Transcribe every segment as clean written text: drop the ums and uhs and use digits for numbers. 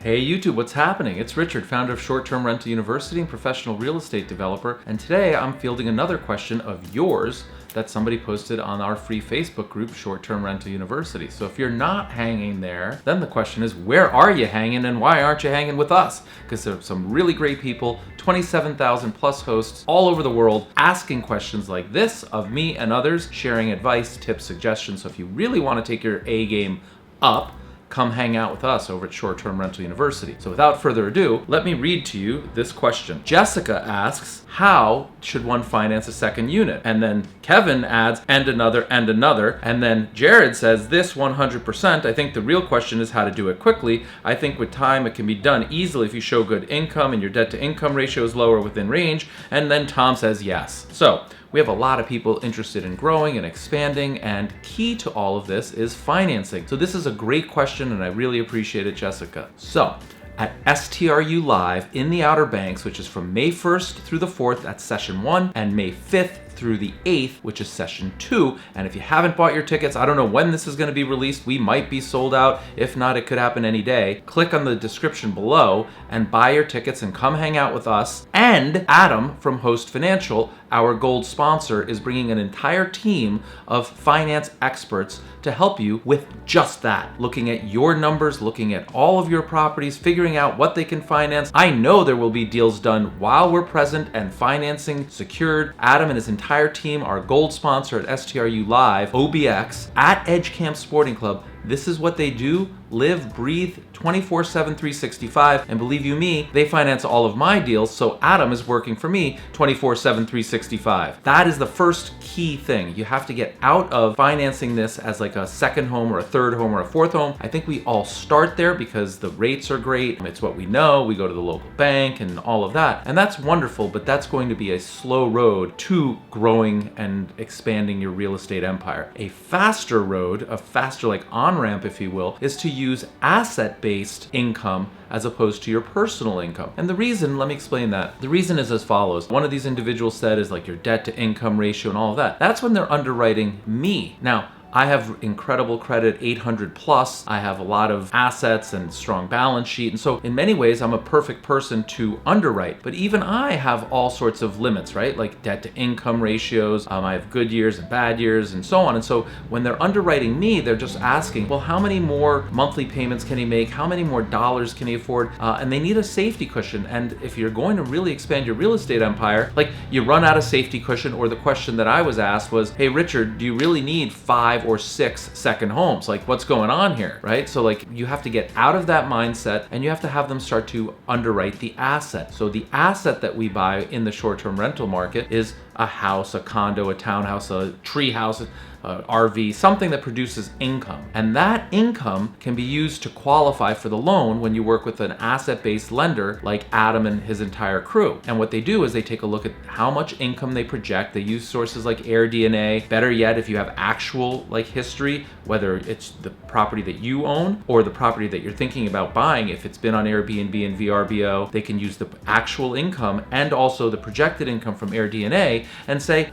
Hey YouTube, what's happening? It's Richard, founder of Short-Term Rental University and professional real estate developer, and today I'm fielding another question of yours that somebody posted on our free Facebook group, Short-Term Rental University. So if you're not hanging there, then the question is, where are you hanging and why aren't you hanging with us? Because there are some really great people, 27,000 plus hosts all over the world asking questions like this of me and others, sharing advice, tips, suggestions. So if you really want to take your A game up, come hang out with us over at Short-Term Rental University. So without further ado, let me read to you this question. Jessica asks, how should one finance a second unit? And then Kevin adds, and another, and then Jared says this 100%. I think the real question is how to do it quickly. I think with time it can be done easily if you show good income and your debt to income ratio is lower within range. And then Tom says yes. So we have a lot of people interested in growing and expanding, and key to all of this is financing. So this is a great question and I really appreciate it, Jessica. So at STRU Live in the Outer Banks, which is from May 1st through the 4th, that's session 1, and May 5th through the 8th, which is session 2. And if you haven't bought your tickets, I don't know when this is going to be released. We might be sold out. If not, it could happen any day. Click on the description below and buy your tickets and come hang out with us. And Adam from Host Financial, our gold sponsor, is bringing an entire team of finance experts to help you with just that. Looking at your numbers, looking at all of your properties, figuring out what they can finance. I know there will be deals done while we're present and financing secured. Adam and his entire team, our gold sponsor at STRU Live, OBX, at Edge Camp Sporting Club. This is what they do, live, breathe, 24/7, 365. And believe you me, they finance all of my deals, so Adam is working for me 24/7, 365. That is the first key thing. You have to get out of financing this as like a second home or a third home or a fourth home. I think we all start there because the rates are great. It's what we know. We go to the local bank and all of that. And that's wonderful, but that's going to be a slow road to growing and expanding your real estate empire. A faster road, a faster like on-ramp, if you will, is to use asset-based income as opposed to your personal income. And the reason, let me explain that. The reason is as follows. One of these individuals said is like your debt to income ratio and all of that. That's when they're underwriting me. Now, I have incredible credit, 800 plus. I have a lot of assets and strong balance sheet. And so in many ways, I'm a perfect person to underwrite. But even I have all sorts of limits, right? Like debt to income ratios. I have good years and bad years and so on. And so when they're underwriting me, they're just asking, well, how many more monthly payments can he make? How many more dollars can he afford? And they need a safety cushion. And if you're going to really expand your real estate empire, like you run out of safety cushion, or the question that I was asked was, hey, Richard, do you really need 5 or 6 second homes? Like what's going on here, right? So like you have to get out of that mindset and you have to have them start to underwrite the asset. So the asset that we buy in the short-term rental market is a house, a condo, a townhouse, a tree house, RV, something that produces income. And that income can be used to qualify for the loan when you work with an asset-based lender like Adam and his entire crew. And what they do is they take a look at how much income they project. They use sources like AirDNA. Better yet, if you have actual like history, whether it's the property that you own or the property that you're thinking about buying, if it's been on Airbnb and VRBO, they can use the actual income and also the projected income from AirDNA and say,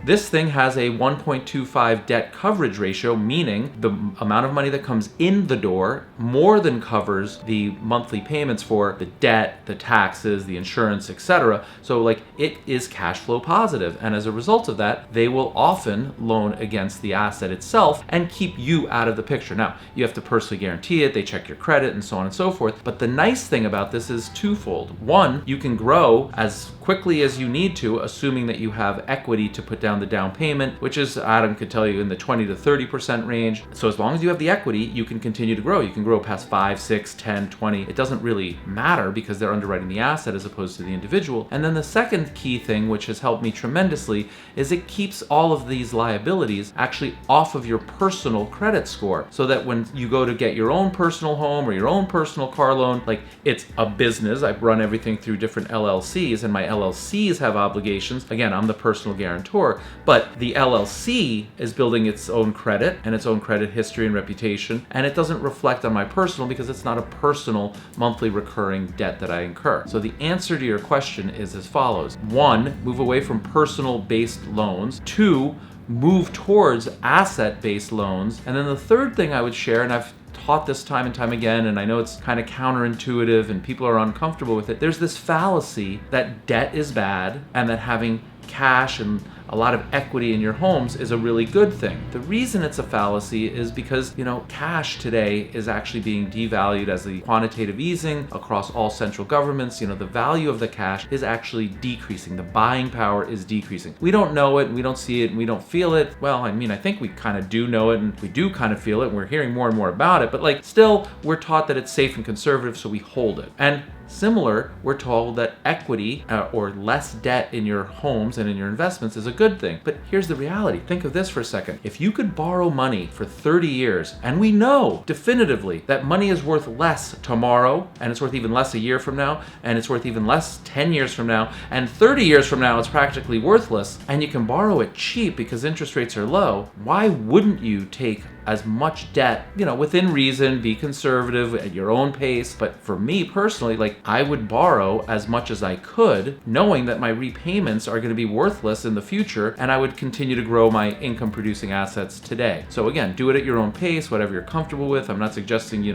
this thing has a 1.25 debt coverage ratio, meaning the amount of money that comes in the door more than covers the monthly payments for the debt, the taxes, the insurance, etc. So like it is cash flow positive. And as a result of that, they will often loan against the asset itself and keep you out of the picture. Now, you have to personally guarantee it. They check your credit and so on and so forth. But the nice thing about this is twofold. One, you can grow as quickly as you need to, assuming that you have equity to put down the down payment, which is, Adam could tell you, in the 20 to 30% range. So as long as you have the equity, you can continue to grow. You can grow past 5, 6, 10, 20. It doesn't really matter because they're underwriting the asset as opposed to the individual. And then the second key thing, which has helped me tremendously, is it keeps all of these liabilities actually off of your personal credit score, so that when you go to get your own personal home or your own personal car loan, like it's a business. I run everything through different LLCs, and my LLCs have obligations. Again, I'm the personal guarantor, but the LLC is building its own credit and its own credit history and reputation, and it doesn't reflect on my personal because it's not a personal monthly recurring debt that I incur. So the answer to your question is as follows. 1, move away from personal-based loans. 2, move towards asset-based loans. And then the third thing I would share, and I've taught this time and time again, and I know it's kind of counterintuitive and people are uncomfortable with it. There's this fallacy that debt is bad and that having cash and a lot of equity in your homes is a really good thing. The reason it's a fallacy is because, cash today is actually being devalued as the quantitative easing across all central governments. The value of the cash is actually decreasing. The buying power is decreasing. We don't know it, and we don't see it, and we don't feel it. Well, I think we kind of do know it, and we do kind of feel it, and we're hearing more and more about it, but still, we're taught that it's safe and conservative, so we hold it. And similar, we're told that equity or less debt in your homes and in your investments is a good thing. But here's the reality. Think of this for a second. If you could borrow money for 30 years, and we know definitively that money is worth less tomorrow, and it's worth even less a year from now, and it's worth even less 10 years from now, and 30 years from now it's practically worthless, and you can borrow it cheap because interest rates are low, why wouldn't you take as much debt, within reason, be conservative at your own pace? But for me personally, I would borrow as much as I could, knowing that my repayments are going to be worthless in the future, and I would continue to grow my income producing assets today. So again, do it at your own pace, whatever you're comfortable with. I'm not suggesting, you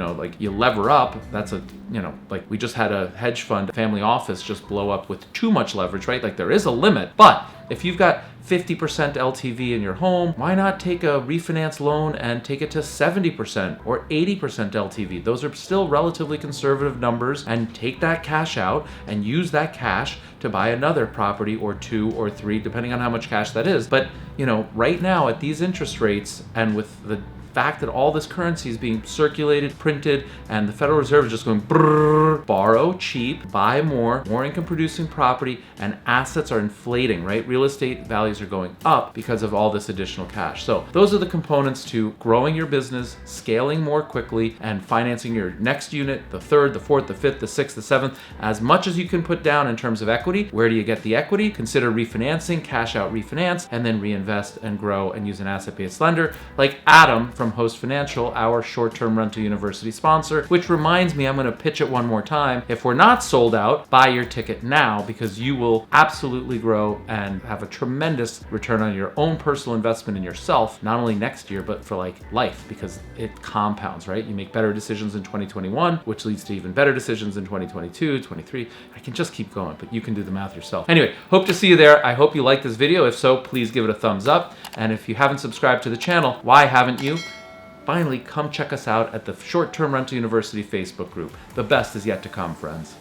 lever up. That's we just had a hedge fund family office just blow up with too much leverage, right? There is a limit, but if you've got 50% LTV in your home, why not take a refinance loan and take it to 70% or 80% LTV? Those are still relatively conservative numbers, and take that cash out and use that cash to buy another property or two or three, depending on how much cash that is. But, right now at these interest rates, and with the fact that all this currency is being circulated, printed, and the Federal Reserve is just going brrr, borrow cheap, buy more income producing property, and assets are inflating, right? Real estate values are going up because of all this additional cash. So those are the components to growing your business, scaling more quickly, and financing your next unit, the third, the fourth, the fifth, the sixth, the seventh, as much as you can put down in terms of equity. Where do you get the equity? Consider refinancing, cash out refinance, and then reinvest and grow and use an asset-based lender like Adam from Host Financial, our short-term rental university sponsor, which reminds me, I'm going to pitch it one more time. If we're not sold out, buy your ticket now, because you will absolutely grow and have a tremendous return on your own personal investment in yourself, not only next year, but for life, because it compounds, right? You make better decisions in 2021, which leads to even better decisions in 2022, 23. I can just keep going, but you can do the math yourself. Anyway, hope to see you there. I hope you like this video. If so, please give it a thumbs up. And if you haven't subscribed to the channel, why haven't you? Finally, come check us out at the Short Term Rental University Facebook group. The best is yet to come, friends.